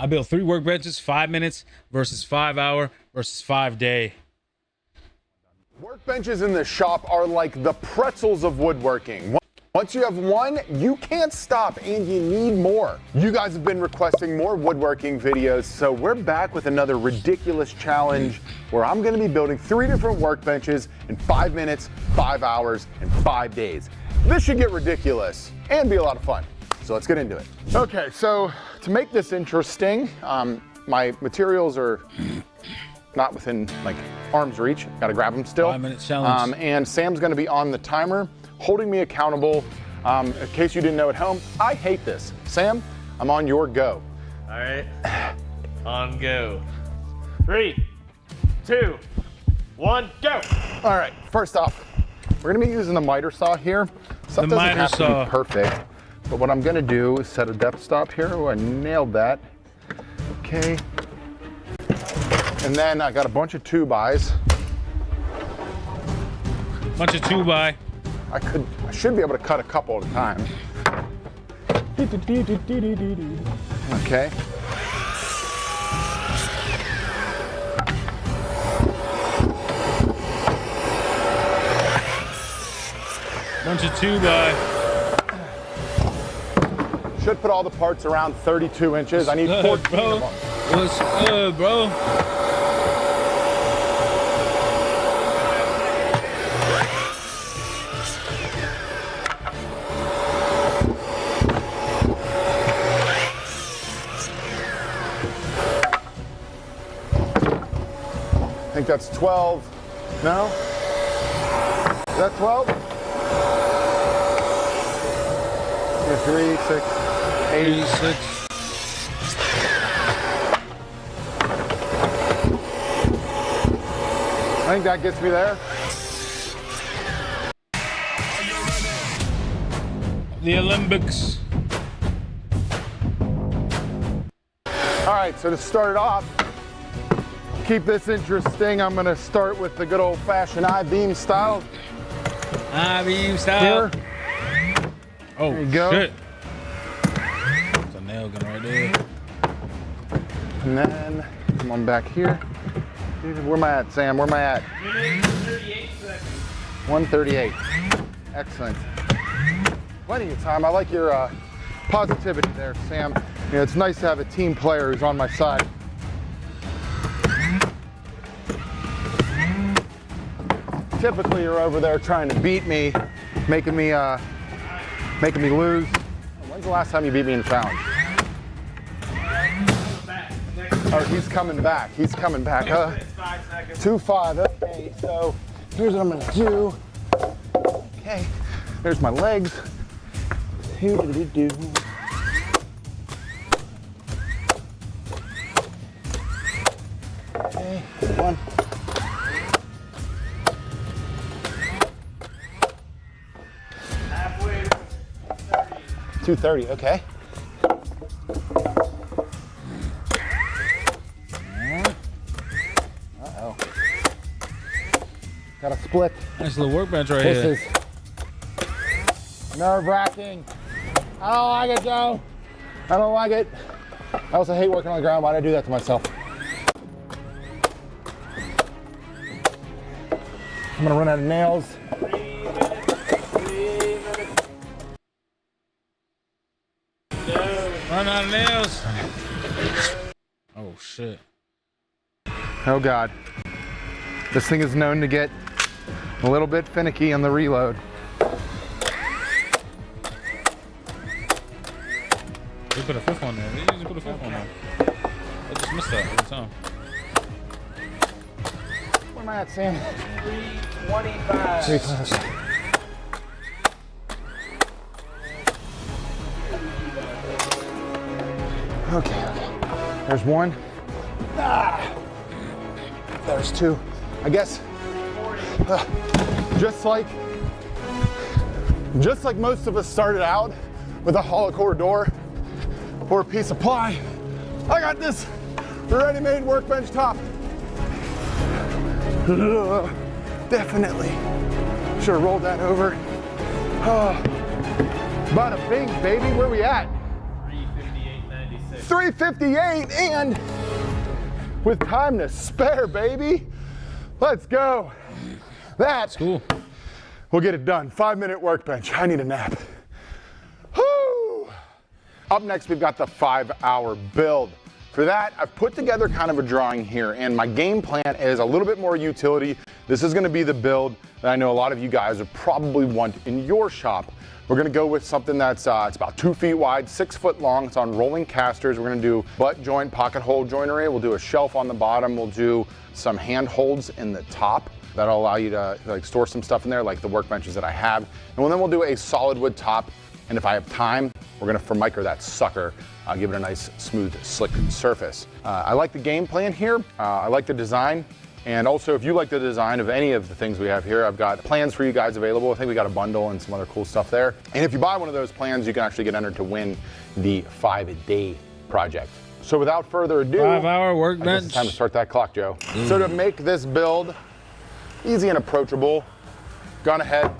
I built 3 workbenches, 5 minutes versus 5 hour versus 5 day. Workbenches in the shop are like the pretzels of woodworking. Once you have one, you can't stop and you need more. You guys have been requesting more woodworking videos, so we're back with another ridiculous challenge where I'm gonna be building 3 different workbenches in 5 minutes, 5 hours, and 5 days. This should get ridiculous and be a lot of fun. So let's get into it. Okay, so to make this interesting, my materials are not within like arm's reach. Gotta grab them still. 5 minute challenge. And Sam's gonna be on the timer, holding me accountable. In case you didn't know at home, I hate this. Sam, I'm on your go. All right, on go. 3, 2, 1, go. All right, first off, we're gonna be using the miter saw here. Stuff The doesn't miter have to saw. be perfect, but what I'm gonna do is set a depth stop here. Oh, I nailed that. Okay. And then I got a bunch of 2x. Bunch of 2x. I should be able to cut a couple at a time. Okay. Bunch of 2x. Should put all the parts around 32 inches. I need 14 bro. of them. What's good, bro? I think that's 12. No? Is that 12? 3, 6, 8. 6. I think that gets me there. The Olympics. All right, so to start it off, keep this interesting, I'm gonna start with the good old-fashioned I-beam style. I-beam style. Here. Oh, There you go. shit. That's a nail gun right there. And then come on back here. Where am I at, Sam? Where am I at? 38 seconds. 138. Excellent. Plenty of time. I like your positivity there, Sam. You know, it's nice to have a team player who's on my side. Typically, you're over there trying to beat me, making me lose. When's the last time you beat me in a challenge? Oh, he's coming back. He's coming back. 5 seconds. 2-5. Okay, so here's what I'm gonna do. Okay, there's my legs. Do-do-do-do. Okay, 1. Halfway to 30. 230, okay. Uh-oh. Got a split. Nice little workbench right This here. is nerve-wracking. I don't like it, Joe. I don't like it. I also hate working on the ground. Why'd I do that to myself? I'm gonna run out of nails. 3 minutes. 3 minutes. Go. Run out of nails. Oh, shit. Oh God. This thing is known to get a little bit finicky on the reload. We put a 5th one there. We usually put a 5th one there. I just missed that every time. Where am I at, Sam? 325. 3 close. Okay. There's 1. Ah. There's 2. I guess just like most of us started out with a hollow core door or a piece of ply, I got this ready-made workbench top. Definitely should have rolled that over. Oh, bada bing, baby. Where we at? 358.96. 358 and with time to spare, baby. Let's go. That's cool. We'll get it done. 5-minute workbench. I need a nap. Woo! Up next, we've got the 5-hour build. For that, I've put together kind of a drawing here, and my game plan is a little bit more utility. This is gonna be the build that I know a lot of you guys would probably want in your shop. We're gonna go with something that's it's about 2 feet wide, 6 foot long. It's on rolling casters. We're gonna do butt joint, pocket hole joinery. We'll do a shelf on the bottom. We'll do some hand holds in the top. That'll allow you to like store some stuff in there, like the workbenches that I have. And then we'll do a solid wood top. And if I have time, we're gonna Formica that sucker, give it a nice, smooth, slick surface. I like the game plan here. I like the design. And also, if you like the design of any of the things we have here, I've got plans for you guys available. I think we got a bundle and some other cool stuff there. And if you buy one of those plans, you can actually get entered to win the 5-day project. So without further ado, 5-hour I guess workbench. it's time to start that clock, Joe. So to make this build easy and approachable, gone ahead,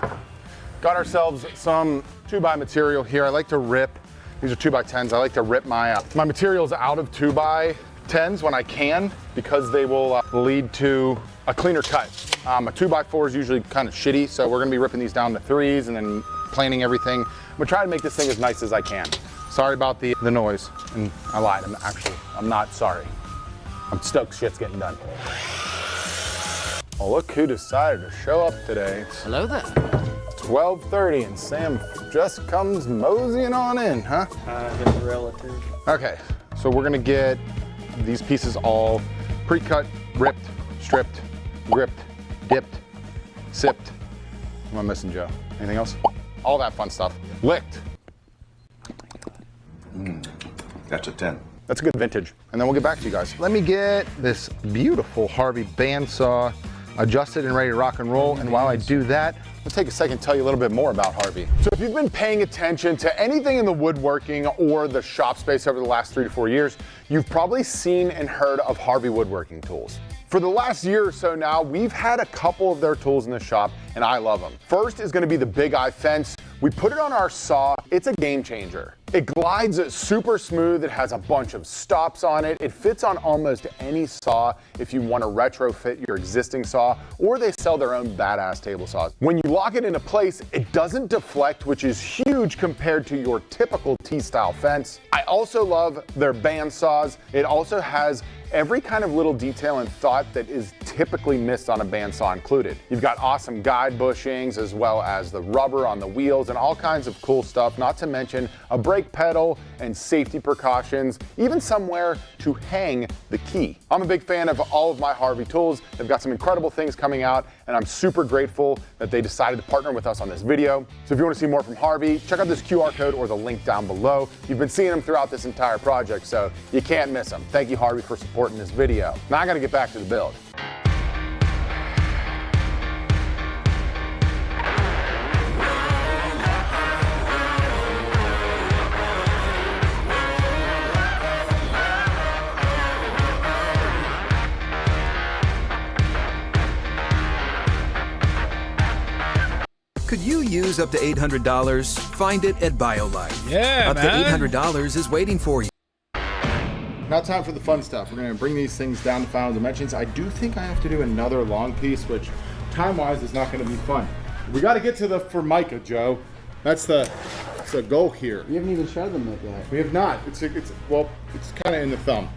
got ourselves some 2x material here. I like to rip, these are 2x10s. I like to rip my materials out of 2x10s when I can, because they will lead to a cleaner cut. A 2x4 is usually kind of shitty, so we're gonna be ripping these down to 3s and then planing everything. I'm gonna try to make this thing as nice as I can. Sorry about the noise, and I lied, I'm not sorry. I'm stoked shit's getting done. Well, look who decided to show up today. Hello there. 12:30 and Sam just comes moseying on in, huh? His relative. Okay, so we're gonna get these pieces all pre-cut, ripped, stripped, gripped, dipped, sipped. What am I missing, Joe? Anything else? All that fun stuff. Licked. That's a 10. That's a good vintage. And then we'll get back to you guys. Let me get this beautiful Harvey bandsaw adjusted and ready to rock and roll. And while I do that, let's take a second to tell you a little bit more about Harvey. So if you've been paying attention to anything in the woodworking or the shop space over the last 3 to 4 years, you've probably seen and heard of Harvey woodworking tools. For the last year or so now, we've had a couple of their tools in the shop, and I love them. First is gonna be the Big Eye fence. We put it on our saw. It's a game changer. It glides super smooth. It has a bunch of stops on it. It fits on almost any saw if you want to retrofit your existing saw, or they sell their own badass table saws. When you lock it into place, it doesn't deflect, which is huge compared to your typical T-style fence. I also love their band saws. It also has every kind of little detail and thought that is typically missed on a bandsaw included. You've got awesome guide bushings, as well as the rubber on the wheels and all kinds of cool stuff, not to mention a brake pedal and safety precautions, even somewhere to hang the key. I'm a big fan of all of my Harvey tools. They've got some incredible things coming out, and I'm super grateful that they decided to partner with us on this video. So if you want to see more from Harvey, check out this QR code or the link down below. You've been seeing them throughout this entire project, so you can't miss them. Thank you, Harvey, for supporting this video. Now I gotta get back to the build. Could you use up to $800? Find it at BioLife. Yeah, up man. to $800 is waiting for you. Now time for the fun stuff. We're gonna bring these things down to final dimensions. I do think I have to do another long piece, which time-wise is not gonna be fun. We gotta get to the Formica, Joe. That's the goal here. You haven't even showed them that yet. We have not. It's kind of in the thumb.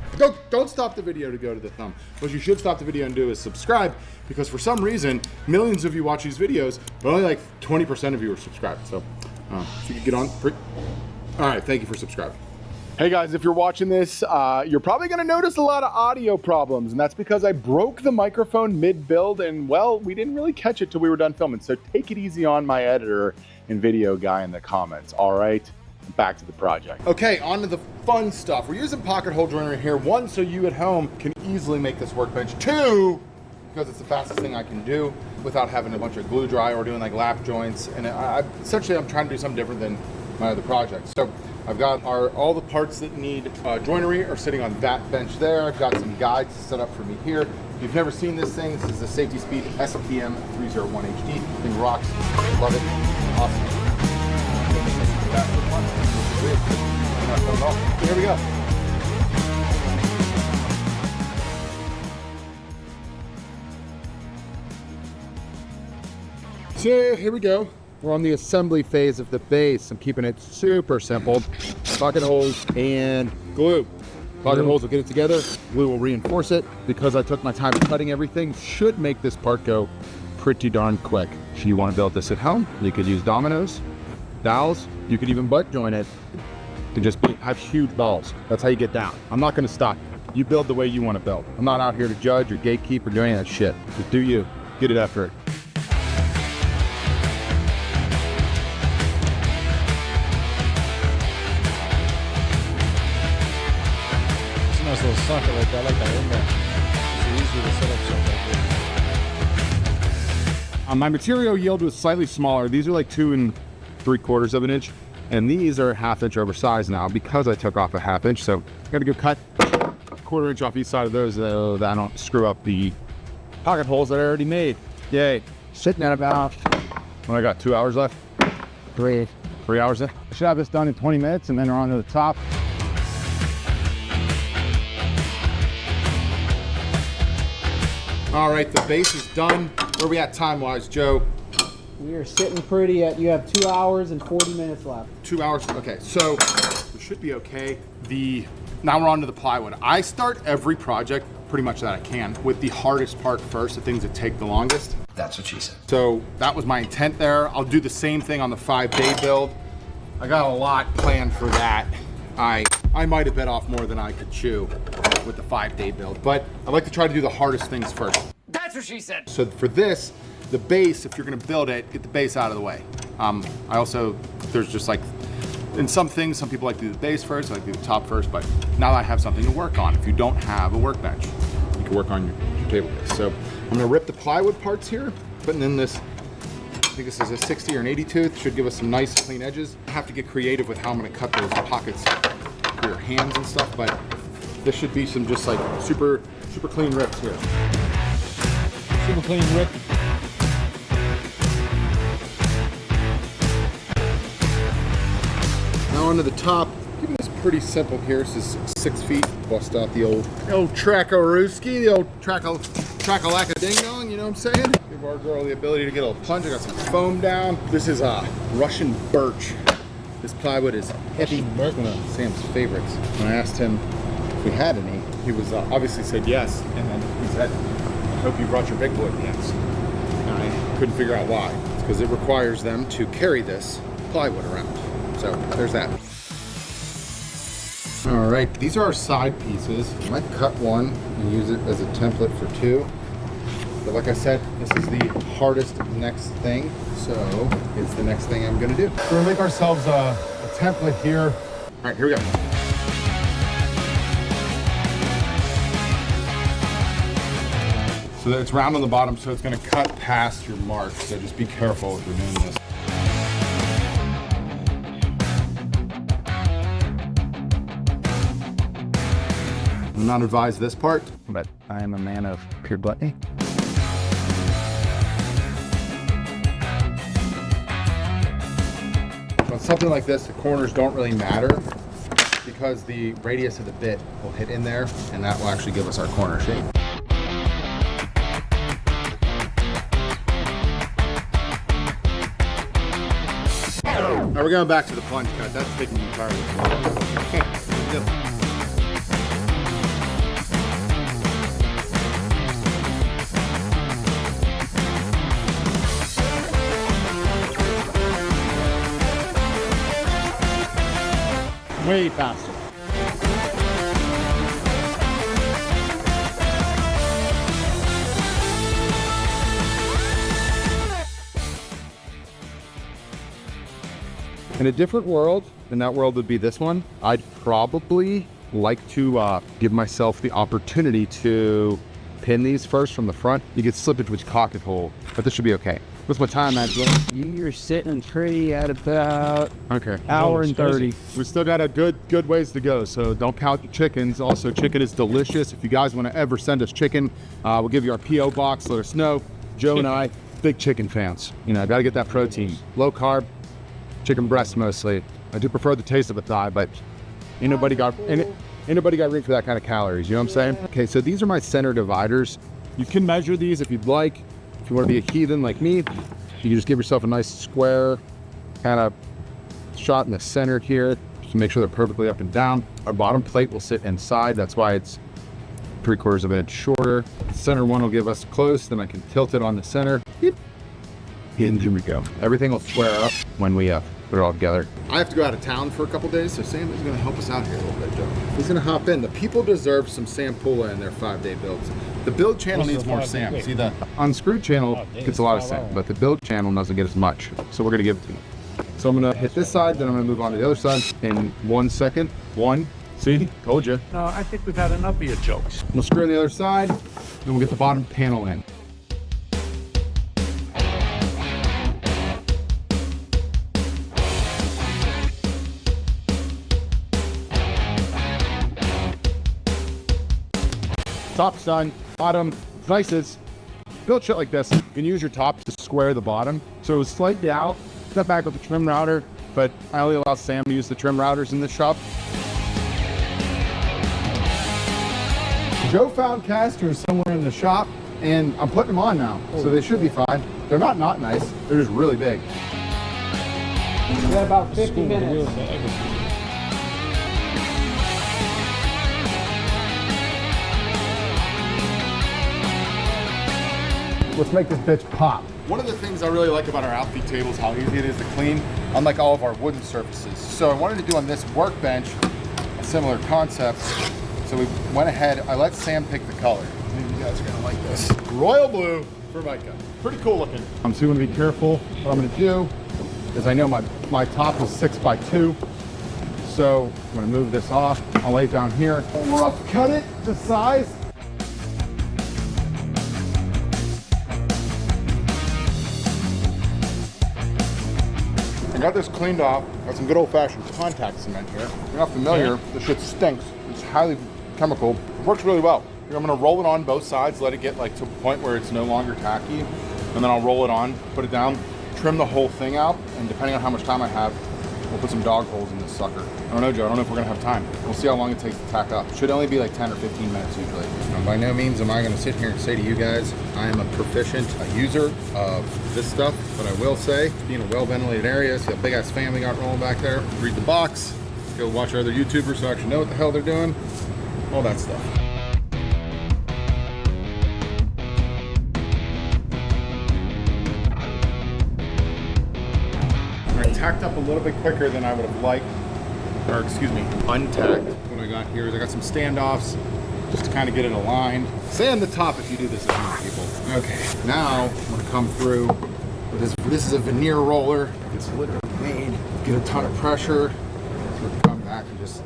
Don't stop the video to go to the thumb. What you should stop the video and do is subscribe, because for some reason, millions of you watch these videos, but only like 20% of you are subscribed. So if you could get on. All right, thank you for subscribing. Hey guys, if you're watching this, you're probably gonna notice a lot of audio problems, and that's because I broke the microphone mid-build, and well, we didn't really catch it till we were done filming, so take it easy on my editor and video guy in the comments, all right? Back to the project. Okay, on to the fun stuff. We're using pocket hole joinery here. 1, so you at home can easily make this workbench. 2, because it's the fastest thing I can do without having a bunch of glue dry or doing like lap joints, and essentially I'm trying to do something different than my other projects. So I've got all the parts that need joinery are sitting on that bench there. I've got some guides set up for me here. If you've never seen this thing, this is the Safety Speed SPM 301 HD. Thing rocks. Love it. Awesome. Here we go. So here we go. We're on the assembly phase of the base. I'm keeping it super simple. Pocket holes and glue. Pocket holes will get it together. Glue will reinforce it. Because I took my time cutting everything, should make this part go pretty darn quick. If you want to build this at home, you could use dominoes, dowels. You could even butt joint it to just have huge balls. That's how you get down. I'm not going to stop. You build the way you want to build. I'm not out here to judge or gatekeep or do any of that shit. Just do you. Get it after it. It's a nice little socket right there. I like that window. It's easy to set up something like this. My material yield was slightly smaller. These are like 2 3/4 of an inch. And these are 1/2 inch oversized now because I took off a 1/2 inch. So I got to go cut 1/4 inch off each side of those so that I don't screw up the pocket holes that I already made. Yay. Sitting at about, what I got, 2 hours left? 3 hours left. I should have this done in 20 minutes and then we're on to the top. All right, the base is done. Where are we at time-wise, Joe? We are sitting pretty at, you have 2 hours and 40 minutes left. 2 hours, okay, so we should be okay. Now we're on to the plywood. I start every project, pretty much that I can, with the hardest part first, the things that take the longest. That's what she said. So that was my intent there. I'll do the same thing on the 5-day build. I got a lot planned for that. I might have bit off more than I could chew with the 5-day build, but I like to try to do the hardest things first. That's what she said. So for this, the base, if you're gonna build it, get the base out of the way. There's just like, in some things, some people like to do the base first, I like to do the top first, but now I have something to work on. If you don't have a workbench, you can work on your table base. So I'm gonna rip the plywood parts here, putting in this, I think this is a 60 or an 80 tooth, should give us some nice clean edges. I have to get creative with how I'm gonna cut those pockets for your hands and stuff, but this should be some just like super clean rips here. Super clean rip. Now onto the top, keeping this pretty simple here. This is 6 feet. Bust out the old Track-a-rooski, the old Track-a-lack-a-ding-dong, you know what I'm saying? Give our girl the ability to get a little punch. I got some foam down. This is Russian birch. This plywood is heavy. One of Sam's favorites. When I asked him if we had any, he was obviously said yes, and then he said, I hope you brought your big boy pants. And I couldn't figure out why. It's because it requires them to carry this plywood around. So there's that. All right, these are our side pieces. I might cut one and use it as a template for 2. But like I said, this is the hardest next thing. So it's the next thing I'm gonna do. We're gonna make ourselves a template here. All right, here we go. So that it's round on the bottom, so it's gonna cut past your mark. So just be careful if you're doing this. I'm not advised this part, but I am a man of pure gluttony. On something like this, the corners don't really matter because the radius of the bit will hit in there and that will actually give us our corner shape. Now we're going back to the plunge cut. That's taking me entirely. Way faster. In a different world, and that world would be this one, I'd probably like to give myself the opportunity to pin these first from the front. You get slippage with pocket hole, but this should be okay. What's my time, Angela? You're sitting pretty at about Okay. hour and 30. We still got a good ways to go, so don't count the chickens. Also, chicken is delicious. If you guys want to ever send us chicken, we'll give you our P.O. box. Let us know. Joe and I, big chicken fans. You know, got to get that protein. Low carb, chicken breast mostly. I do prefer the taste of a thigh, but ain't nobody got room for that kind of calories. You know what I'm saying? Okay, so these are my center dividers. You can measure these if you'd like. If you want to be a heathen like me, You can just give yourself a nice square kind of shot in the center here to make sure they're perfectly up and down. Our bottom plate will sit inside. That's why it's 3/4 of an inch shorter. The center one will give us close, then I can tilt it on the center. And here we go. Everything will square up when we put it all together. I have to go out of town for a couple days, so Sam is gonna help us out here a little bit, Joe. He's gonna hop in. The people deserve some Sam Pula in their 5-day builds. The build channel needs more Sam. See, the unscrewed channel gets a lot of Sam, but the build channel doesn't get as much. So we're gonna give it to him. So I'm gonna hit this side, then I'm gonna move on to the other side in 1 second. One, see, told you. No, I think we've had enough of your jokes. We'll screw on the other side, then we'll get the bottom panel in. Top's done, bottom, nice is, build shit like this. You can use your top to square the bottom. So it's slightly out, step back with the trim router, but I only allow Sam to use the trim routers in this shop. Joe found casters somewhere in the shop, and I'm putting them on now, so they should be fine. They're not nice, they're just really big. We got about 50 minutes. Let's make this bitch pop. One of the things I really like about our outfeed table is how easy it is to clean, unlike all of our wooden surfaces. So I wanted to do on this workbench a similar concept. So we went ahead, I let Sam pick the color. I think you guys are gonna like this. Royal blue for Micah. Pretty cool looking. I'm still gonna be careful. What I'm gonna do is I know my top is 6x2. So I'm gonna move this off. I'll lay it down here. Rough cut it to size. I got this cleaned off. Got some good old-fashioned contact cement here. If you're not familiar, this shit stinks. It's highly chemical. It works really well. I'm gonna roll it on both sides, let it get like to a point where it's no longer tacky, and then I'll roll it on, put it down, trim the whole thing out, and depending on how much time I have, we'll put some dog holes in this sucker. I don't know, Joe. I don't know if we're gonna have time. We'll see how long it takes to tack up. Should only be like 10 or 15 minutes usually. Now, by no means am I gonna sit here and say to you guys, I am a proficient user of this stuff, but I will say, being a well-ventilated area, see a big-ass family got rolling back there, read the box, go watch other YouTubers who actually know what the hell they're doing, all that stuff. Tacked up a little bit quicker than I would have liked, or excuse me, untacked. What I got here is I got some standoffs just to kind of get it aligned. Sand the top if you do this at home, people. Okay, now I'm gonna come through with this. This is a veneer roller. It's literally made. Get a ton of pressure. So we're gonna come back and just.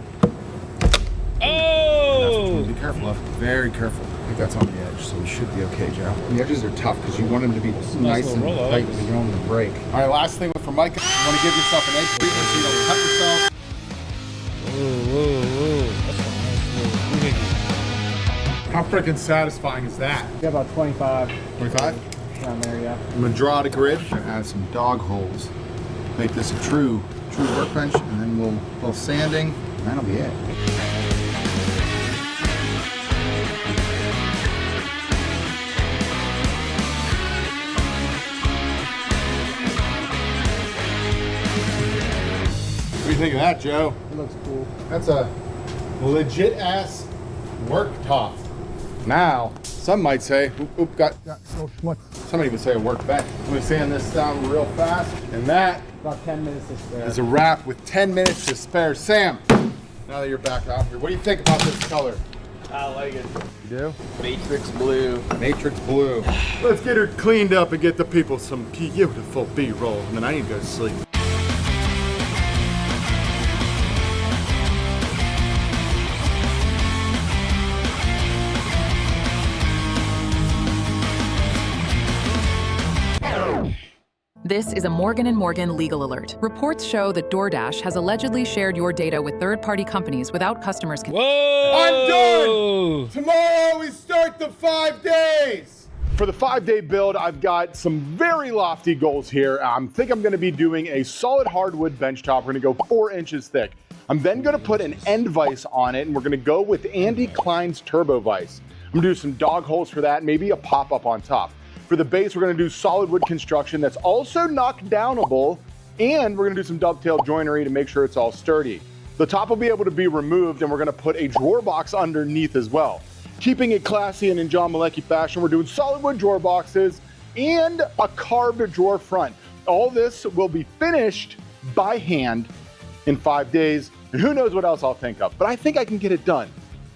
Oh! That's what you want to be careful of. Very careful. I think that's on the edge, so we should be okay, Joe. The edges are tough because you want them to be nice and tight so you don't want them to break. All right, last thing for Micah, you want to give yourself an edge treatment so you don't cut yourself. Whoa. That's nice. How freaking satisfying is that? Got about 25. 25? Down there, yeah. I'm gonna draw out a grid and add some dog holes. Make this a true workbench, and then we'll sanding, and that'll be it. What do you think of that, Joe? It looks cool. That's a legit ass work top. Now, some might say, got no schmutz. Somebody would say a workbench. I'm gonna sand this down real fast, and that About 10 minutes to spare. is a wrap with 10 minutes to spare. Sam, now that you're back out here, what do you think about this color? I like it. You do? Matrix blue. Matrix blue. Let's get her cleaned up and get the people some beautiful B-roll, and then I need to go to sleep. This is a Morgan & Morgan legal alert. Reports show that DoorDash has allegedly shared your data with third-party companies without customers' consent. I'm done! Tomorrow we start the 5 days! For the 5-day build, I've got some very lofty goals here. I think I'm gonna be doing a solid hardwood bench top. We're gonna go 4 inches thick. I'm then gonna put an end vise on it, and we're gonna go with Andy Klein's Turbo Vise. I'm gonna do some dog holes for that, maybe a pop-up on top. For the base, we're gonna do solid wood construction that's also knockdownable, and we're gonna do some dovetail joinery to make sure it's all sturdy. The top will be able to be removed, and we're gonna put a drawer box underneath as well. Keeping it classy and in John Malecki fashion, we're doing solid wood drawer boxes and a carved drawer front. All this will be finished by hand in 5 days, and who knows what else I'll think of, but I think I can get it done.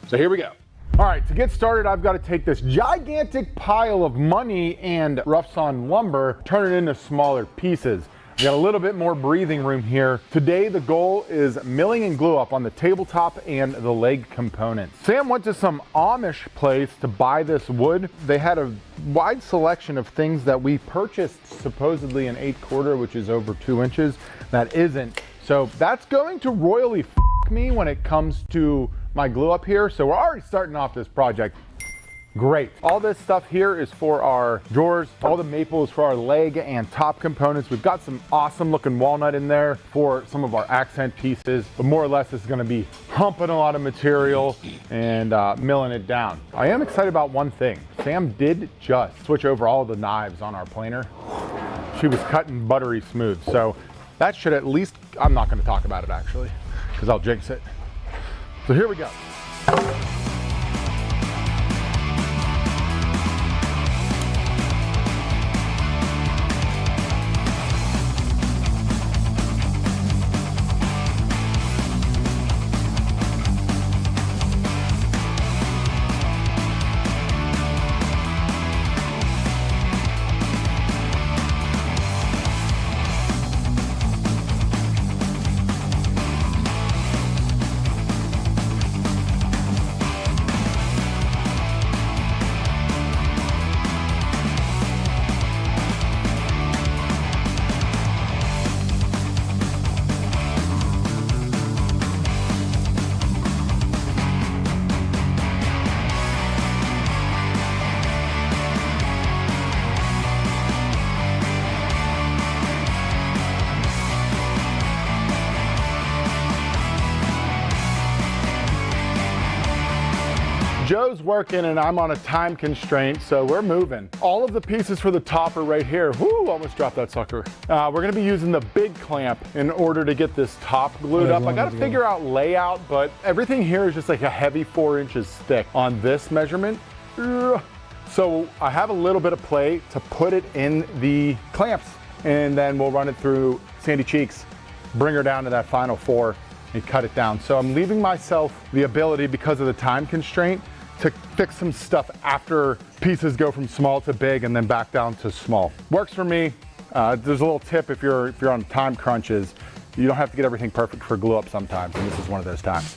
So here we go. All right, to get started, I've got to take this gigantic pile of money and rough sawn lumber, turn it into smaller pieces. We got a little bit more breathing room here. Today, the goal is milling and glue up on the tabletop and the leg components. Sam went to some Amish place to buy this wood. They had a wide selection of things that we purchased, supposedly an 8/4, which is over 2 inches. That isn't. So that's going to royally f me when it comes to my glue up here. So we're already starting off this project great. All this stuff here is for our drawers. All the maple is for our leg and top components. We've got some awesome looking walnut in there for some of our accent pieces, but more or less this is gonna be humping a lot of material and milling it down. I am excited about one thing. Sam did just switch over all the knives on our planer. She was cutting buttery smooth. So that should at least, I'm not gonna talk about it actually, because I'll jinx it. So here we go. Joe's working and I'm on a time constraint, so we're moving. All of the pieces for the top are right here. Whoo, almost dropped that sucker. We're gonna be using the big clamp in order to get this top glued up. I gotta figure out layout, but everything here is just like a heavy 4 inches thick on this measurement. So I have a little bit of play to put it in the clamps, and then we'll run it through Sandy Cheeks, bring her down to that final 4 and cut it down. So I'm leaving myself the ability, because of the time constraint, to fix some stuff after pieces go from small to big and then back down to small. Works for me. There's a little tip if you're on time crunches. You don't have to get everything perfect for glue up sometimes, and this is one of those times.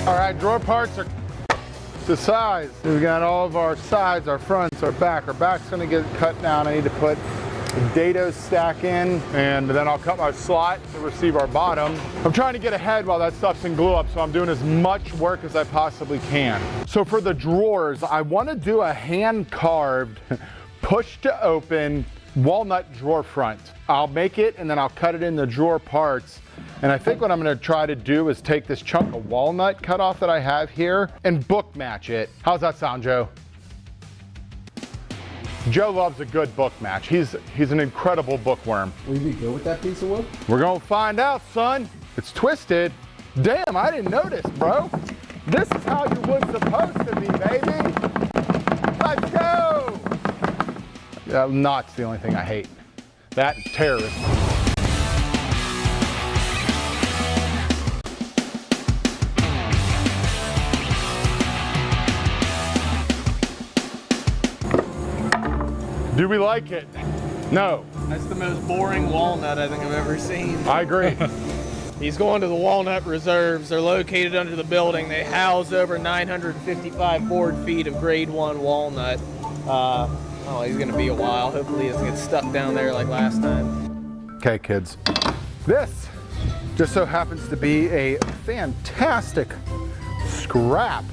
All right, drawer parts are to size. We've got all of our sides, our fronts, our back. Our back's gonna get cut down. I need to put a dado stack in, and then I'll cut my slot to receive our bottom. I'm trying to get ahead while that stuff's in glue up, so I'm doing as much work as I possibly can. So for the drawers, I wanna do a hand-carved, push to open walnut drawer front. I'll make it and then I'll cut it in the drawer parts. And I think what I'm gonna try to do is take this chunk of walnut cut off that I have here and book match it. How's that sound, Joe? Joe loves a good book match. He's an incredible bookworm. Will you be good with that piece of wood? We're gonna find out, son. It's twisted. Damn, I didn't notice, bro. This is how your wood's supposed to be, baby. Let's go. Knot's the only thing I hate. That and terrorists. Do we like it? No. That's the most boring walnut I think I've ever seen. I agree. He's going to the walnut reserves. They're located under the building. They house over 955 board feet of grade 1 walnut. Oh, he's gonna be a while. Hopefully he doesn't get stuck down there like last time. Okay, kids. This just so happens to be a fantastic scrap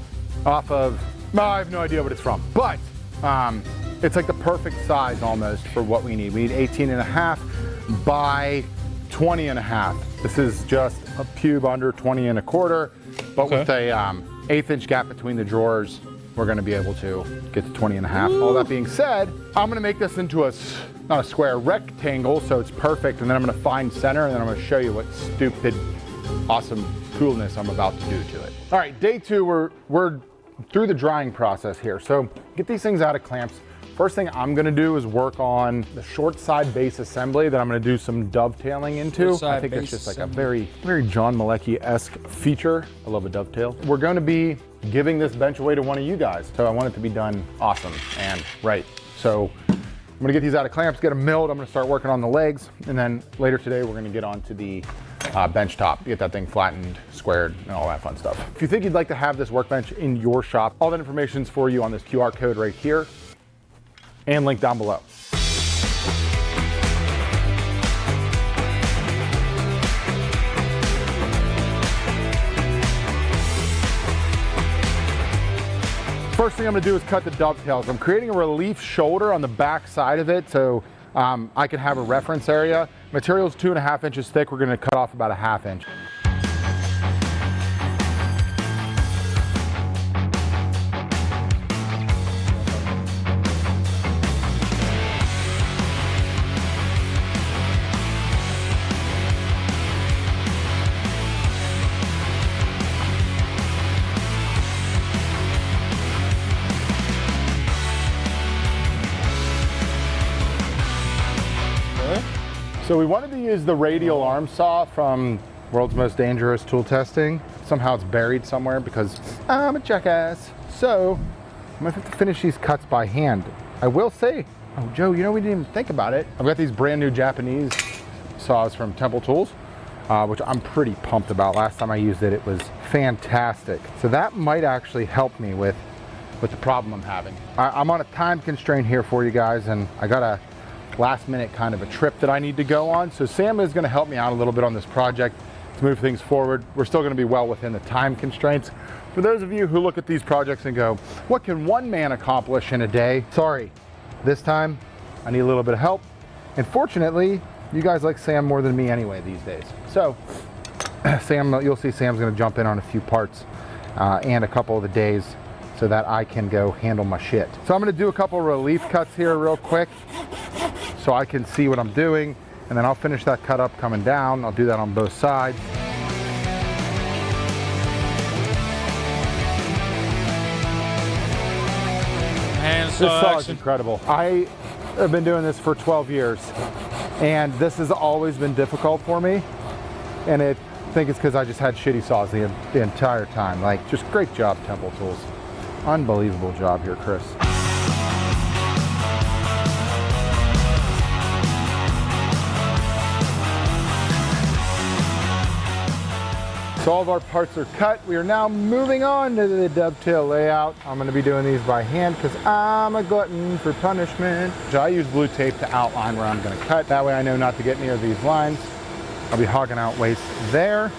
off of, well, I have no idea what it's from, but it's like the perfect size almost for what we need. We need 18.5 by 20.5. This is just a cube under 20.25, but with a 1/8 gap between the drawers, we're gonna be able to get to 20.5. All that being said, I'm gonna make this into not a square, rectangle, so it's perfect, and then I'm gonna find center, and then I'm gonna show you what stupid, awesome coolness I'm about to do to it. All right, day 2, we're through the drying process here. So get these things out of clamps. First thing I'm gonna do is work on the short side base assembly that I'm gonna do some dovetailing into. I think it's just like a very, very John Malecki-esque feature. I love a dovetail. We're gonna be giving this bench away to one of you guys. So I want it to be done awesome and right. So I'm gonna get these out of clamps, get them milled. I'm gonna start working on the legs. And then later today, we're gonna get onto the bench top, get that thing flattened, squared, and all that fun stuff. If you think you'd like to have this workbench in your shop, all that information is for you on this QR code right here and link down below. First thing I'm gonna do is cut the dovetails. I'm creating a relief shoulder on the back side of it so I can have a reference area. Material's 2.5 inches thick. We're gonna cut off about 1/2 inch. So we wanted to use the radial arm saw from World's Most Dangerous Tool Testing. Somehow it's buried somewhere because I'm a jackass. So I'm gonna have to finish these cuts by hand. I will say, oh Joe, you know we didn't even think about it. I've got these brand new Japanese saws from Temple Tools, which I'm pretty pumped about. Last time I used it, it was fantastic. So that might actually help me with the problem I'm having. I'm on a time constraint here for you guys, and I got a last minute kind of a trip that I need to go on. So Sam is gonna help me out a little bit on this project to move things forward. We're still gonna be well within the time constraints. For those of you who look at these projects and go, what can one man accomplish in a day? Sorry, this time I need a little bit of help. And fortunately, you guys like Sam more than me anyway these days. So Sam, you'll see Sam's gonna jump in on a few parts and a couple of the days so that I can go handle my shit. So I'm gonna do a couple of relief cuts here real quick so I can see what I'm doing, and then I'll finish that cut up coming down. I'll do that on both sides. This saw is incredible. I have been doing this for 12 years, and this has always been difficult for me, and I think it's because I just had shitty saws the entire time. Like, just great job, Temple Tools. Unbelievable job here, Chris. So all of our parts are cut. We are now moving on to the dovetail layout. I'm gonna be doing these by hand because I'm a glutton for punishment. So I use blue tape to outline where I'm gonna cut. That way I know not to get near these lines. I'll be hogging out waste there.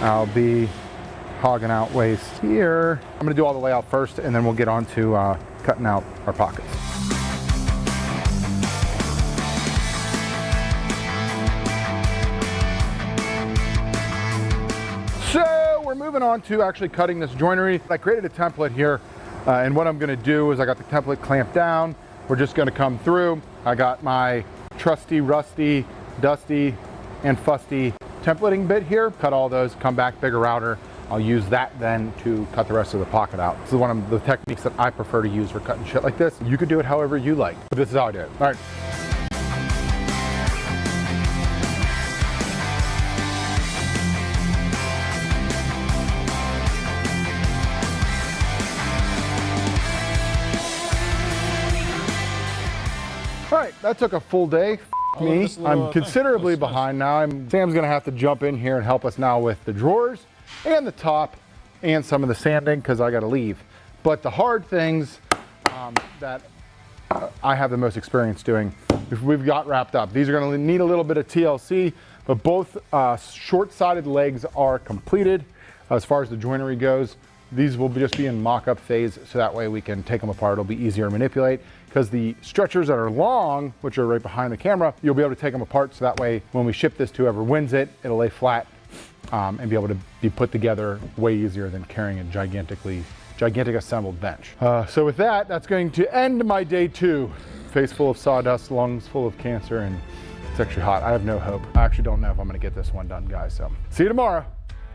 I'll be hogging out waste here. I'm gonna do all the layout first, and then we'll get on to cutting out our pockets. So we're moving on to actually cutting this joinery. I created a template here, and what I'm gonna do is I got the template clamped down. We're just gonna come through. I got my trusty, rusty, dusty, and fusty templating bit here. Cut all those, come back, bigger router. I'll use that then to cut the rest of the pocket out. This is one of the techniques that I prefer to use for cutting shit like this. You could do it however you like, but this is how I do it. All right. All right, that took a full day. Me, Just a little, I'm considerably behind now. Sam's gonna have to jump in here and help us now with the drawers and the top and some of the sanding because I gotta leave. But the hard things that I have the most experience doing, we've got wrapped up. These are gonna need a little bit of TLC, but both short-sided legs are completed as far as the joinery goes. These will just be in mock-up phase, so that way we can take them apart. It'll be easier to manipulate, because the stretchers that are long, which are right behind the camera, you'll be able to take them apart, so that way when we ship this to whoever wins it, it'll lay flat and be able to be put together way easier than carrying a gigantic assembled bench. So with that, that's going to end my day 2. Face full of sawdust, lungs full of cancer, and it's actually hot. I have no hope. I actually don't know if I'm gonna get this one done, guys, so see you tomorrow.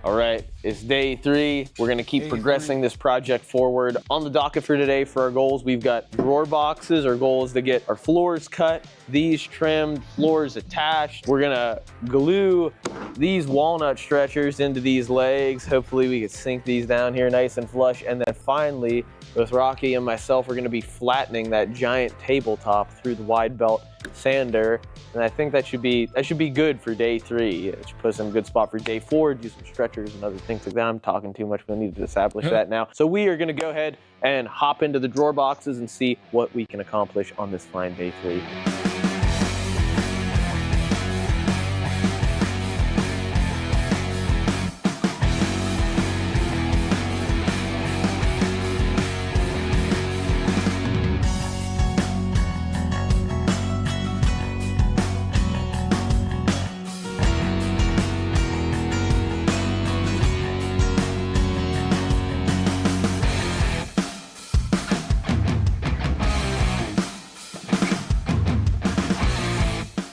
All right, it's day 3. We're gonna keep progressing this project forward. On the docket for today for our goals, we've got drawer boxes. Our goal is to get our floors cut, these trimmed, floors attached. We're gonna glue these walnut stretchers into these legs. Hopefully we can sink these down here nice and flush. And then finally, with Rocky and myself, we're gonna be flattening that giant tabletop through the wide belt sander. And I think that should be good for day 3. It should put us in a good spot for day 4, do some stretchers and other things like that. I'm talking too much, but I need to establish that now. So we are gonna go ahead and hop into the drawer boxes and see what we can accomplish on this fine day 3.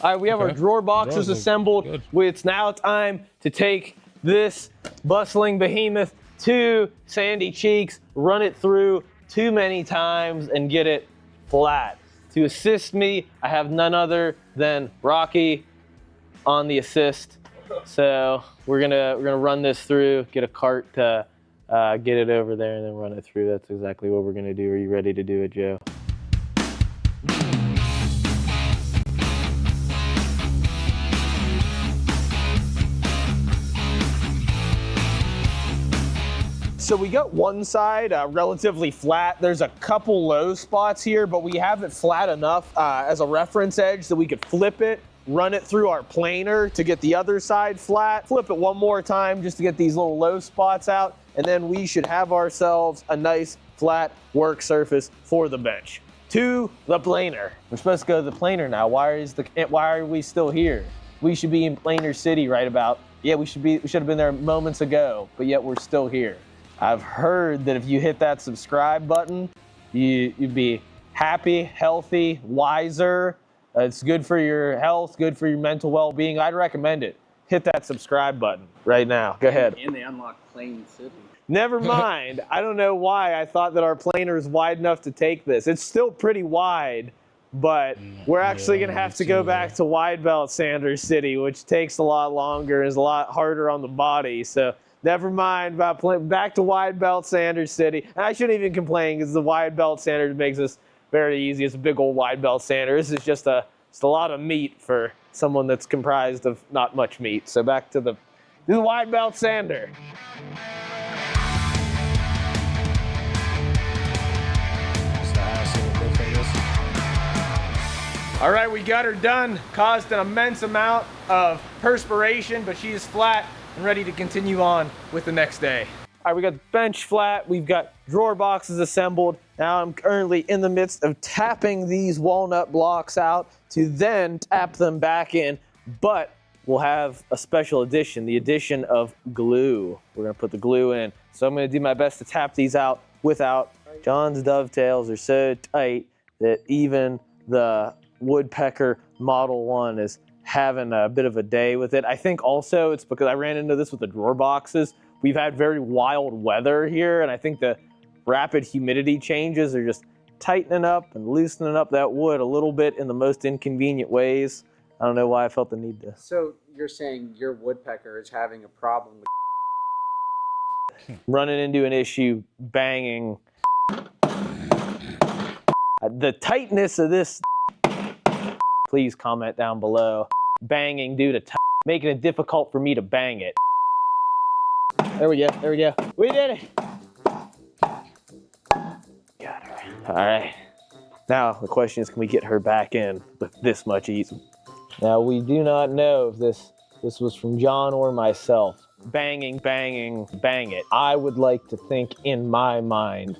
All right, we have our drawer boxes assembled. It's now time to take this bustling behemoth to Sandy Cheeks, run it through too many times, and get it flat. To assist me, I have none other than Rocky on the assist. So we're gonna run this through, get a cart to get it over there, and then run it through. That's exactly what we're gonna do. Are you ready to do it, Joe? So we got one side relatively flat. There's a couple low spots here, but we have it flat enough as a reference edge that we could flip it, run it through our planer to get the other side flat, flip it one more time just to get these little low spots out, and then we should have ourselves a nice flat work surface for the bench. To the planer. We're supposed to go to the planer now. Why are we still here? We should be in Planer City right about. Yeah, we should have been there moments ago, but yet we're still here. I've heard that if you hit that subscribe button, you'd be happy, healthy, wiser. It's good for your health, good for your mental well-being. I'd recommend it. Hit that subscribe button right now. Go ahead. And they unlock Plain City. Never mind. I don't know why I thought that our planer is wide enough to take this. It's still pretty wide, but we're actually going to have to go back to wide belt Sanders City, which takes a lot longer and is a lot harder on the body. So never mind about back to wide belt Sanders City. And I shouldn't even complain because the wide belt Sanders makes this very easy. It's a big old wide belt Sanders. It's just a lot of meat for someone that's comprised of not much meat. So back to the wide belt sander. All right, we got her done. Caused an immense amount of perspiration, but she is flat and ready to continue on with the next day. All right, we got the bench flat. We've got drawer boxes assembled. Now I'm currently in the midst of tapping these walnut blocks out to then tap them back in, but we'll have a special addition, the addition of glue. We're gonna put the glue in. So I'm gonna do my best to tap these out without. John's dovetails are so tight that even the Woodpecker Model 1 is having a bit of a day with it. I think also it's because I ran into this with the drawer boxes. We've had very wild weather here, and I think the rapid humidity changes are just tightening up and loosening up that wood a little bit in the most inconvenient ways. I don't know why I felt the need to. So you're saying your woodpecker is having a problem with running into an issue, banging. The tightness of this please comment down below. Banging due to making it difficult for me to bang it. There we go, there we go. We did it! Got her. All right. Now the question is, can we get her back in with this much ease? Now we do not know if this was from John or myself. Banging, banging, bang it. I would like to think in my mind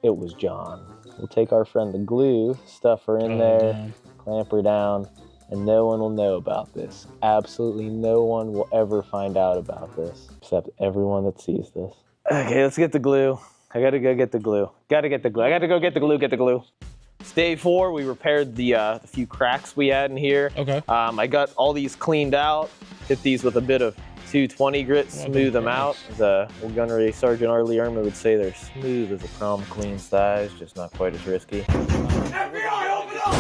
it was John. We'll take our friend the glue, stuff her in there, clamp her down, and no one will know about this. Absolutely no one will ever find out about this, except everyone that sees this. Okay, let's get the glue. I gotta go get the glue. Gotta get the glue. I gotta go get the glue, get the glue. It's day 4. We repaired the few cracks we had in here. Okay. I got all these cleaned out. Hit these with a bit of 220 grit, smooth them out. The old gunnery Sergeant Arlie Irma would say they're smooth as a prom queen size, just not quite as risky. FBI, open up!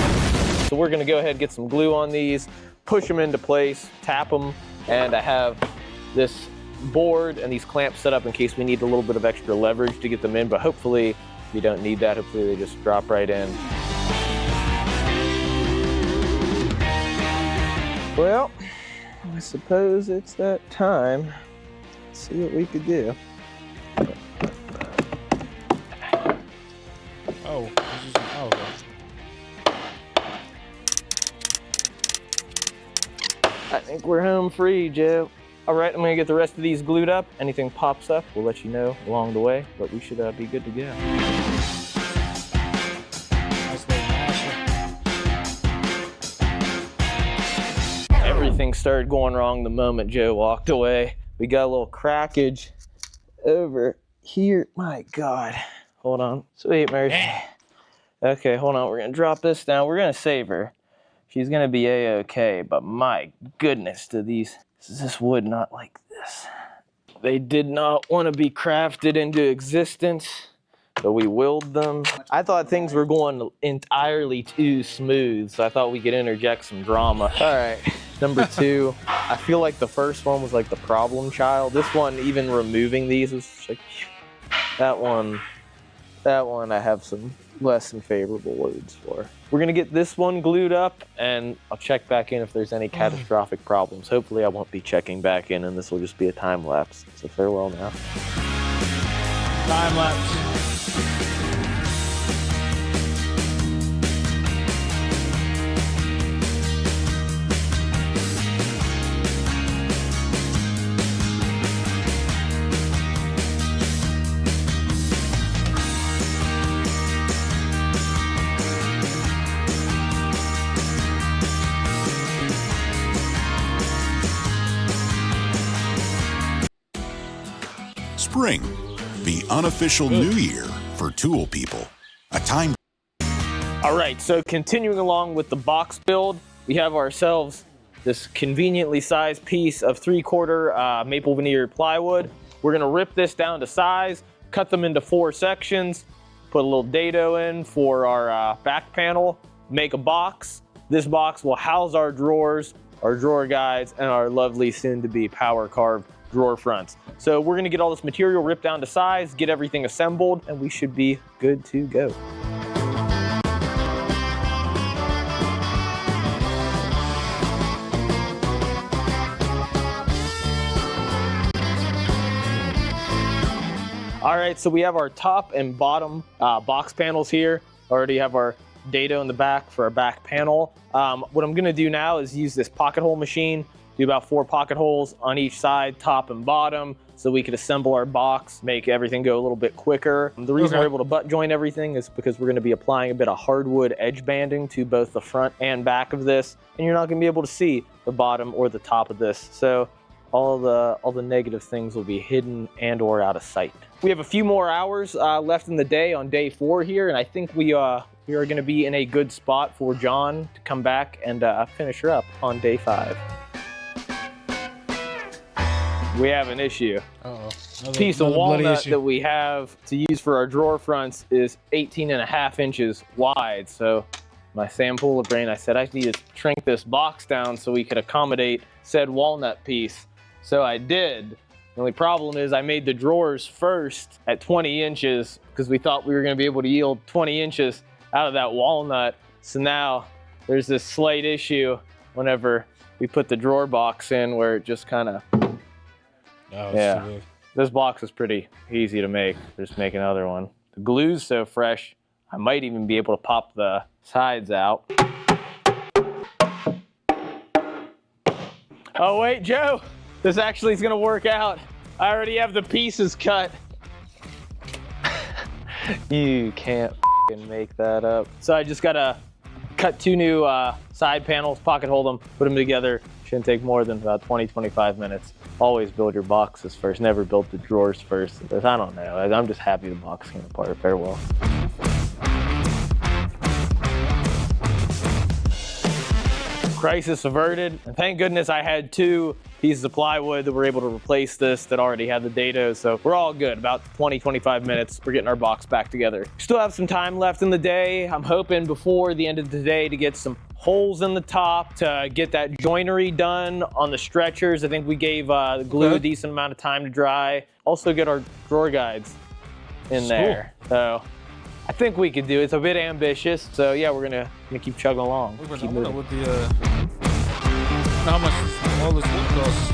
So we're gonna go ahead and get some glue on these, push them into place, tap them, and I have this board and these clamps set up in case we need a little bit of extra leverage to get them in, but hopefully we don't need that. Hopefully they just drop right in. Well, I suppose it's that time. Let's see what we could do. Oh, this is, oh, I think we're home free, Joe. All right, I'm gonna get the rest of these glued up. Anything pops up, we'll let you know along the way, but we should be good to go. nice little masher. Everything started going wrong the moment Joe walked away. We got a little crackage over here. My God. Hold on. Sweet mercy. Okay, hold on. We're gonna drop this down. We're gonna save her. She's gonna be A-okay, but my goodness, is this wood not like this? They did not want to be crafted into existence, but we willed them. I thought things were going entirely too smooth, so I thought we could interject some drama. All right, number 2. I feel like the first one was like the problem child. This one, even removing these, was like, that one I have some less than favorable words for. We're gonna get this one glued up, and I'll check back in if there's any catastrophic problems. Hopefully I won't be checking back in, and this will just be a time lapse. So farewell now. Time lapse. Spring, the unofficial new year for tool people. A time. All right, so continuing along with the box build, we have ourselves this conveniently sized piece of 3/4 maple veneer plywood. We're gonna rip this down to size, cut them into 4 sections, put a little dado in for our back panel, make a box. This box will house our drawers, our drawer guides, and our lovely soon-to-be power carved drawer fronts. So we're gonna get all this material ripped down to size, get everything assembled, and we should be good to go. All right, so we have our top and bottom box panels here. Already have our dado in the back for our back panel. What I'm gonna do now is use this pocket hole machine, do about 4 pocket holes on each side, top and bottom, so we could assemble our box, make everything go a little bit quicker. The reason we're able to butt joint everything is because we're gonna be applying a bit of hardwood edge banding to both the front and back of this, and you're not gonna be able to see the bottom or the top of this. So all the negative things will be hidden and or out of sight. We have a few more hours left in the day on day 4 here, and I think we are gonna be in a good spot for John to come back and finish her up on day 5. We have an issue. Piece of walnut that we have to use for our drawer fronts is 18.5 inches wide. So my Sam Pula brain, I said I need to shrink this box down so we could accommodate said walnut piece. So I did. The only problem is I made the drawers first at 20 inches because we thought we were going to be able to yield 20 inches out of that walnut. So now there's this slight issue whenever we put the drawer box in where it just kind of, yeah. This box is pretty easy to make. Just make another one. The glue's so fresh, I might even be able to pop the sides out. Oh wait, Joe, this actually is gonna work out. I already have the pieces cut. You can't make that up. So I just gotta cut 2 new side panels, pocket hold them, put them together. Shouldn't take more than about 20-25 minutes. Always build your boxes first, never build the drawers first. I don't know, I'm just happy the box came apart. Farewell. Crisis averted, and thank goodness I had 2 pieces of plywood that were able to replace this that already had the dado, so we're all good. About 20-25 minutes, we're getting our box back together. Still have some time left in the day. I'm hoping before the end of the day to get some holes in the top to get that joinery done on the stretchers. I think we gave the glue a decent amount of time to dry. Also get our drawer guides in there. So I think we could do it. It's a bit ambitious, so yeah, we're gonna keep chugging along. Keep moving. With the, how much all this wood costs?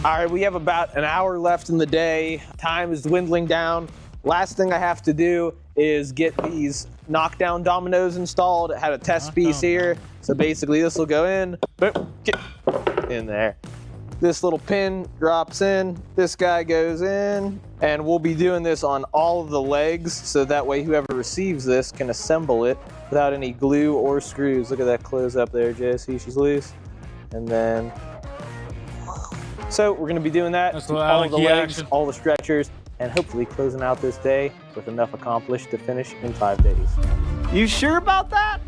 All right, we have about an hour left in the day. Time is dwindling down. Last thing I have to do is get these knockdown dominoes installed. I had a test piece here. So basically this will go in, boom, get in there. This little pin drops in, this guy goes in, and we'll be doing this on all of the legs, so that way whoever receives this can assemble it without any glue or screws. Look at that close up there, Jesse, she's loose. And then, so we're gonna be doing that, all the legs, all the stretchers, and hopefully closing out this day with enough accomplished to finish in 5 days. You sure about that?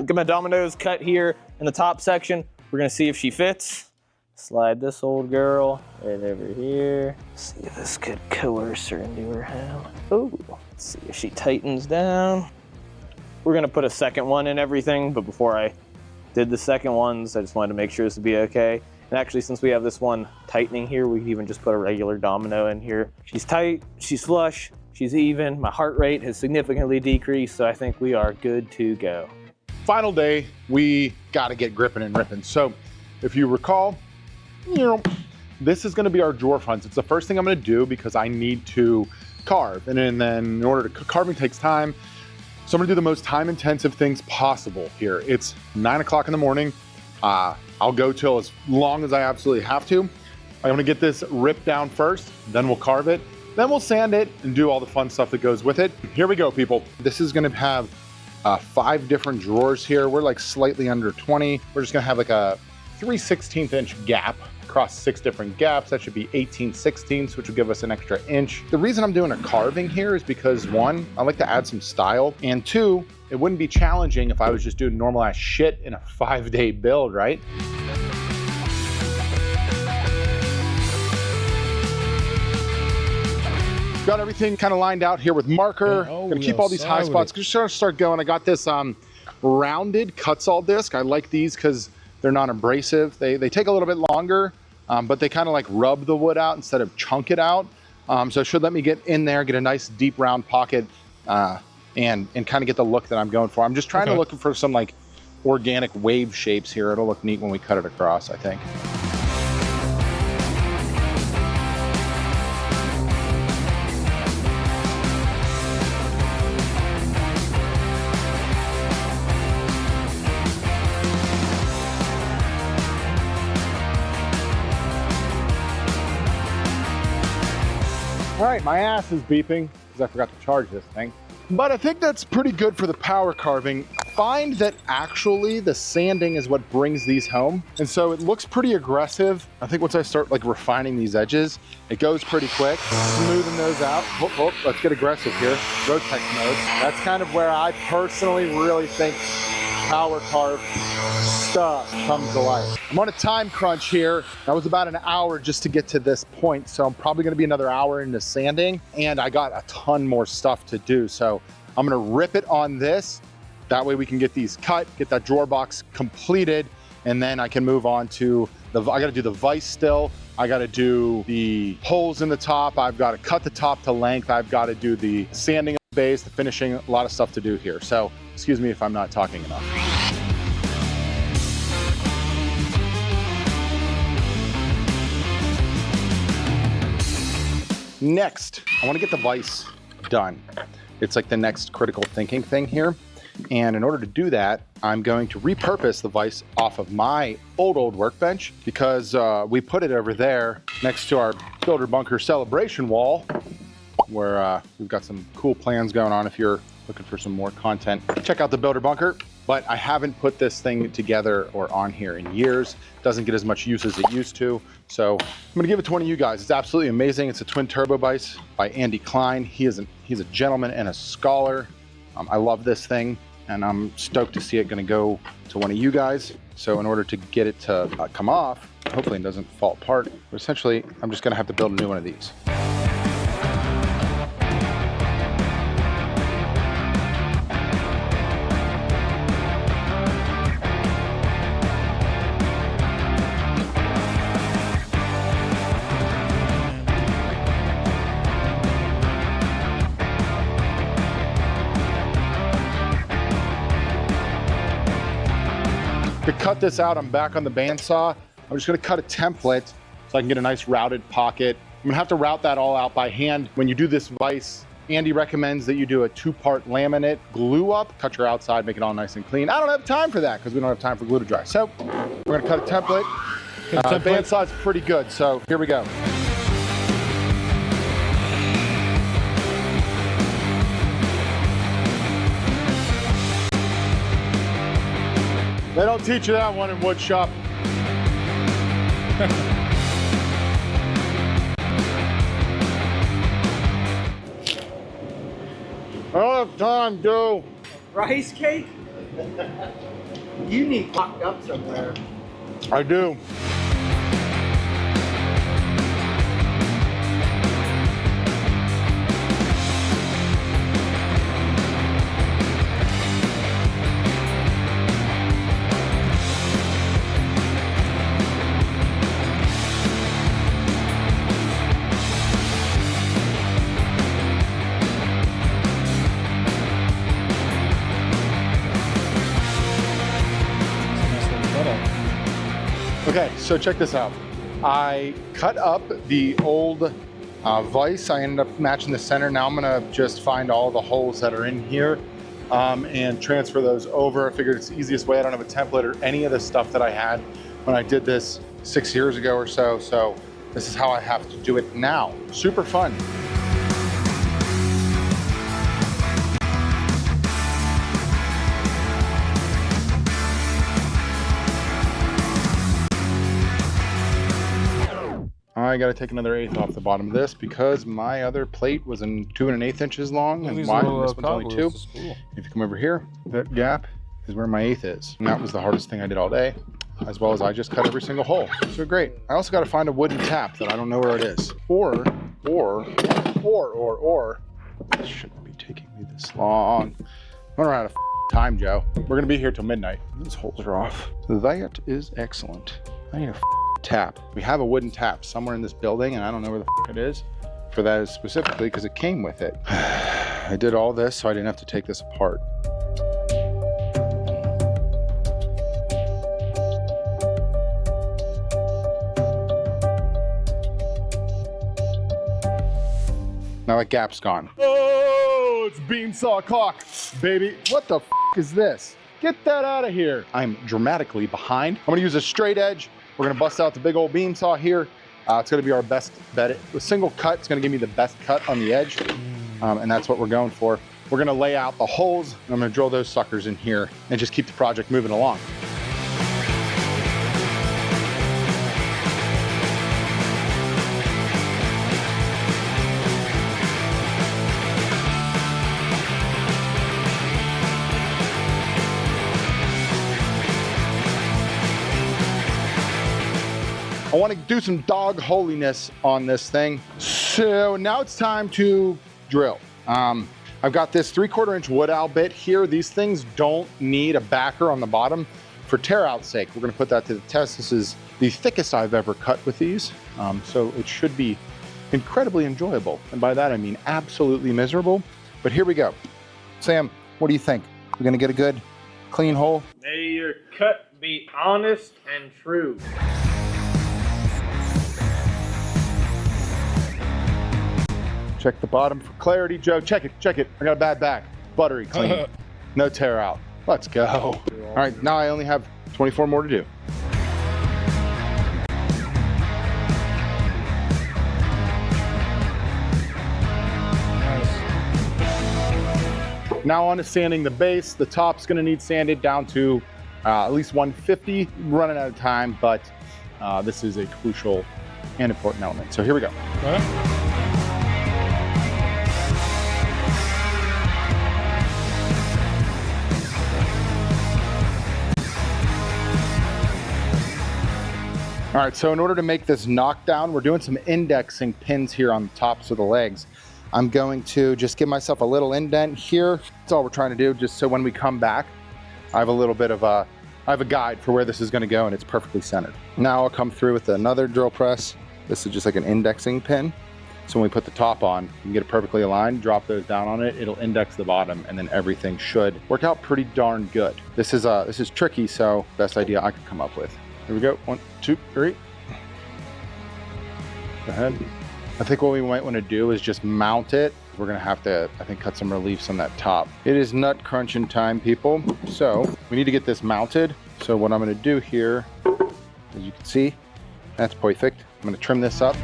Get my dominoes cut here in the top section. We're gonna see if she fits. Slide this old girl right over here. See if this could coerce her into her hand. Oh, let's see if she tightens down. We're gonna put a second one in everything, but before I did the second ones, I just wanted to make sure this would be okay. And actually, since we have this one tightening here, we can even just put a regular domino in here. She's tight, she's flush, she's even. My heart rate has significantly decreased, so I think we are good to go. Final day, we gotta get gripping and ripping. So if you recall, this is gonna be our drawer fronts. It's the first thing I'm gonna do because I need to carve. And then in order to, carving takes time. So I'm gonna do the most time intensive things possible here. It's 9 o'clock in the morning. I'll go till as long as I absolutely have to. I'm gonna get this ripped down first, then we'll carve it, then we'll sand it and do all the fun stuff that goes with it. Here we go, people. This is gonna have 5 different drawers here. We're like slightly under 20. We're just gonna have like a 3/16 inch gap across 6 different gaps. That should be 18/16, which will give us an extra inch. The reason I'm doing a carving here is because 1, I like to add some style, and 2, it wouldn't be challenging if I was just doing normal ass shit in a 5-day build, right? Got everything kind of lined out here with marker. Gonna keep all these high spots. Just start going. I got this rounded Cutsall disc. I like these because they're not abrasive. They take a little bit longer, but they kind of like rub the wood out instead of chunk it out. So it should let me get in there, get a nice deep round pocket, and kind of get the look that I'm going for. I'm just trying to look for some like organic wave shapes here. It'll look neat when we cut it across, I think. All right, my ass is beeping because I forgot to charge this thing. But I think that's pretty good for the power carving. I find that actually the sanding is what brings these home. And so it looks pretty aggressive. I think once I start like refining these edges, it goes pretty quick. Smoothing those out. Let's get aggressive here. Rotex mode. That's kind of where I personally really think power carve stuff comes to life. I'm on a time crunch here. That was about an hour just to get to this point, so I'm probably gonna be another hour into sanding, and I got a ton more stuff to do, so I'm gonna rip it on this. That way we can get these cut, get that drawer box completed, and then I can move on to I gotta do the vise still. I gotta do the holes in the top. I've gotta cut the top to length. I've gotta do the sanding of the base, the finishing, a lot of stuff to do here. So excuse me if I'm not talking enough. Next, I wanna get the vise done. It's like the next critical thinking thing here. And in order to do that, I'm going to repurpose the vise off of my old workbench because we put it over there next to our Builder Bunker celebration wall where we've got some cool plans going on. If you're looking for some more content, check out the Builder Bunker. But I haven't put this thing together or on here in years. It doesn't get as much use as it used to. So I'm gonna give it to one of you guys. It's absolutely amazing. It's a twin turbo vise by Andy Klein. He's a gentleman and a scholar. I love this thing, and I'm stoked to see it gonna go to one of you guys. So in order to get it to come off, hopefully it doesn't fall apart, but essentially I'm just gonna have to build a new one of these. To cut this out, I'm back on the bandsaw. I'm just gonna cut a template so I can get a nice routed pocket. I'm gonna have to route that all out by hand. When you do this vise, Andy recommends that you do a 2-part laminate glue up, cut your outside, make it all nice and clean. I don't have time for that because we don't have time for glue to dry. So we're gonna cut a template. Bandsaw's pretty good, so here we go. They don't teach you that one in wood shop. I don't have time, Joe. Rice cake? You need locked up somewhere. I do. Okay, so check this out. I cut up the old vise. I ended up matching the center. Now I'm gonna just find all the holes that are in here and transfer those over. I figured it's the easiest way. I don't have a template or any of the stuff that I had when I did this 6 years ago or so. So this is how I have to do it now. Super fun. I gotta take another 1/8 off the bottom of this because my other plate was 2 1/8 inches long and wide. This one's only 2. If you come over here, that gap is where my 1/8 is. And that was the hardest thing I did all day, as well as I just cut every single hole. So great. I also gotta find a wooden tap that I don't know where it is. Or, this shouldn't be taking me this long. I'm running out of time, Joe. We're gonna be here till midnight. These holes are off. That is excellent. I need a tap. We have a wooden tap somewhere in this building, and I don't know where the it is for that specifically because it came with it. I did all this so I didn't have to take this apart. Now that gap's gone. Oh, it's beansaw caulk, baby. What the is this? Get that out of here. I'm dramatically behind. I'm gonna use a straight edge. We're gonna bust out the big old beam saw here. It's gonna be our best bet. A single cut, it's gonna give me the best cut on the edge. And that's what we're going for. We're gonna lay out the holes, and I'm gonna drill those suckers in here and just keep the project moving along. want to do some dog holiness on this thing. So now it's time to drill. I've got this 3/4 inch wood owl bit here. These things don't need a backer on the bottom for tear out's sake. We're gonna put that to the test. This is the thickest I've ever cut with these. So it should be incredibly enjoyable. And by that, I mean absolutely miserable. But here we go. Sam, what do you think? We're gonna get a good, clean hole? May your cut be honest and true. Check the bottom for clarity, Joe. Check it, check it. I got a bad back. Buttery clean. No tear out. Let's go. All right, now I only have 24 more to do. Now on to sanding the base. The top's gonna need sanded down to at least 150. Running out of time, but this is a crucial and important element. So here we go. All right, so in order to make this knockdown, we're doing some indexing pins here on the tops of the legs. I'm going to just give myself a little indent here. That's all we're trying to do, just so when we come back, I have a little bit of I have a guide for where this is gonna go and it's perfectly centered. Now I'll come through with another drill press. This is just like an indexing pin. So when we put the top on, you can get it perfectly aligned, drop those down on it, it'll index the bottom, and then everything should work out pretty darn good. This is tricky, so best idea I could come up with. Here we go, 1, 2, 3. Go ahead. I think what we might want to do is just mount it. We're gonna have to, I think, cut some reliefs on that top. It is nut crunching time, people. So we need to get this mounted. So what I'm gonna do here, as you can see, that's perfect. I'm gonna trim this up.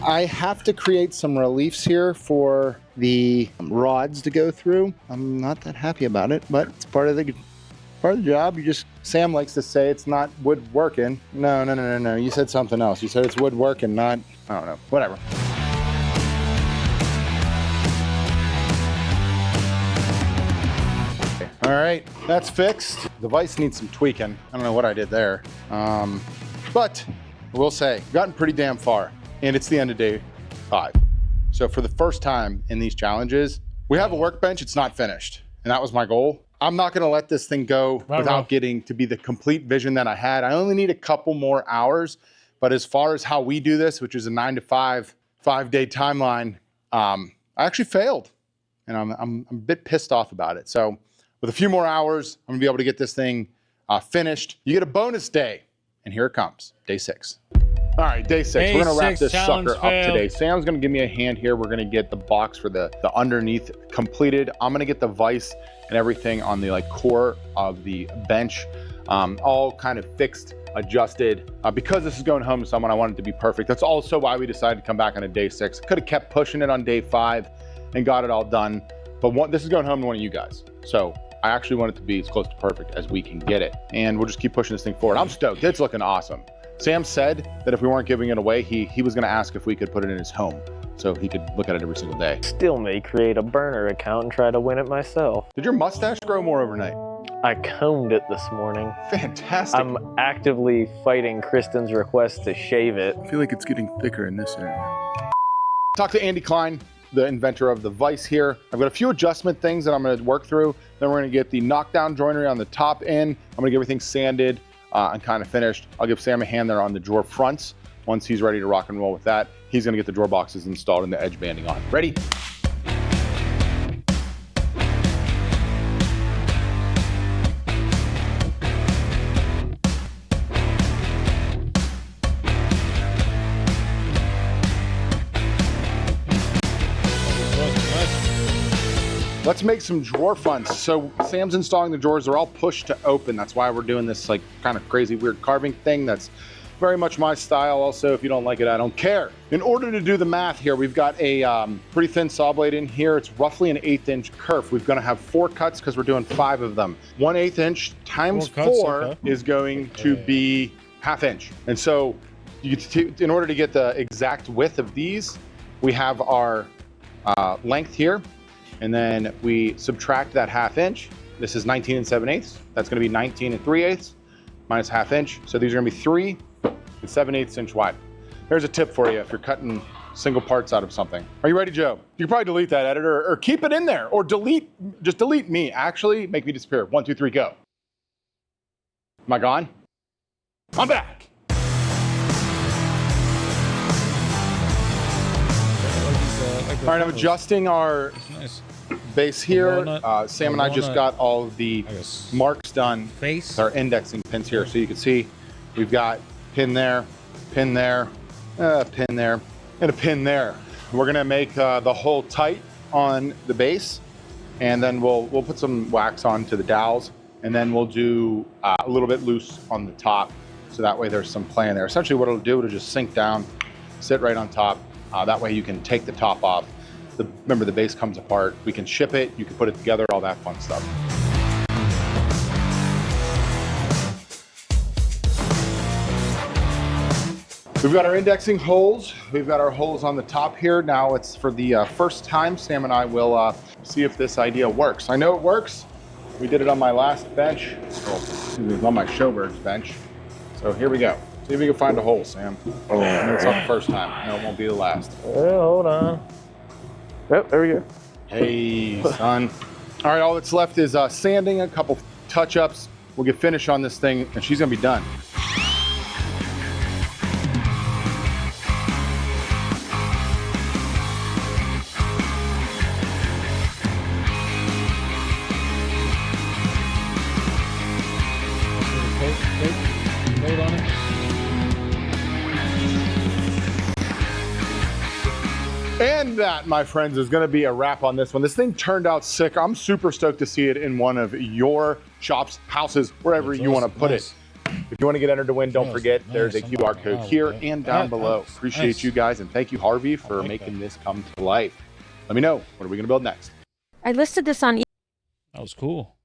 I have to create some reliefs here for the rods to go through. I'm not that happy about it, but it's part of the job. Sam likes to say it's not woodworking. No. You said something else. You said it's woodworking, not, I don't know, whatever. Okay. All right, that's fixed. The vise needs some tweaking. I don't know what I did there. But I will say, we've gotten pretty damn far, and it's the end of day 5. So for the first time in these challenges, we have a workbench, it's not finished. And that was my goal. I'm not gonna let this thing go without getting to be the complete vision that I had. I only need a couple more hours, but as far as how we do this, which is a 9 to 5, 5-day timeline, I actually failed. And I'm a bit pissed off about it. So with a few more hours, I'm gonna be able to get this thing finished. You get a bonus day, and here it comes, day 6. All right, day 6. We're gonna wrap this sucker up today. Sam's gonna give me a hand here. We're gonna get the box for the underneath completed. I'm gonna get the vise and everything on the core of the bench, all kind of fixed, adjusted. Because this is going home to someone, I want it to be perfect. That's also why we decided to come back on a day 6. Could have kept pushing it on day 5 and got it all done, but this is going home to one of you guys. So I actually want it to be as close to perfect as we can get it. And we'll just keep pushing this thing forward. I'm stoked, it's looking awesome. Sam said that if we weren't giving it away, he was gonna ask if we could put it in his home so he could look at it every single day. Still may create a burner account and try to win it myself. Did your mustache grow more overnight? I combed it this morning. Fantastic. I'm actively fighting Kristen's request to shave it. I feel like it's getting thicker in this area. Talk to Andy Klein, the inventor of the vise here. I've got a few adjustment things that I'm gonna work through. Then we're gonna get the knockdown joinery on the top end. I'm gonna get everything sanded and kind of finished. I'll give Sam a hand there on the drawer fronts. Once he's ready to rock and roll with that, he's gonna get the drawer boxes installed and the edge banding on. Ready? Let's make some drawer fronts. So Sam's installing the drawers. They're all pushed to open. That's why we're doing this kind of crazy weird carving thing. That's very much my style. Also, if you don't like it, I don't care. In order to do the math here, we've got a pretty thin saw blade in here. It's roughly an 1/8 inch kerf. We're gonna have 4 cuts because we're doing 5 of them. 1/8 inch times 4 is going to be 1/2 inch. And so in order to get the exact width of these, we have our length here. And then we subtract that 1/2 inch. This is 19 7/8. That's gonna be 19 3/8 minus 1/2 inch. So these are gonna be 3 It's 7/8 inch wide. There's a tip for you if you're cutting single parts out of something. Are you ready, Joe? You can probably delete that, editor, or keep it in there, or just delete me. Actually, make me disappear. 1, 2, 3, go. Am I gone? I'm back. All right, I'm adjusting our base here. Sam and I just got all of the marks done with our indexing pins here. So you can see we've got pin there, pin there, pin there, and a pin there. We're gonna make the hole tight on the base, and then we'll put some wax onto the dowels, and then we'll do a little bit loose on the top, so that way there's some play in there. Essentially what it'll do, it'll just sink down, sit right on top. That way you can take the top off. Remember, the base comes apart. We can ship it, you can put it together, all that fun stuff. We've got our indexing holes. We've got our holes on the top here. Now it's for the first time. Sam and I will see if this idea works. I know it works. We did it on my last bench. Oh, it was on my Showbird's bench. So here we go. See if we can find a hole, Sam. Oh, I know it's not the first time. No, it won't be the last. Hold on. Yep, there we go. Hey, son. All right, all that's left is sanding, a couple touch-ups. We'll get finished on this thing, and she's gonna be done. Hold on it. And that, my friends, is going to be a wrap on this one. This thing turned out sick. I'm super stoked to see it in one of your shops, houses, wherever you want to put it. If you want to get entered to win, don't forget there's a QR code here and down below. Appreciate you guys, and thank you, Harvey, for making this come to life. Let me know, what are we going to build next? I listed this on That was cool.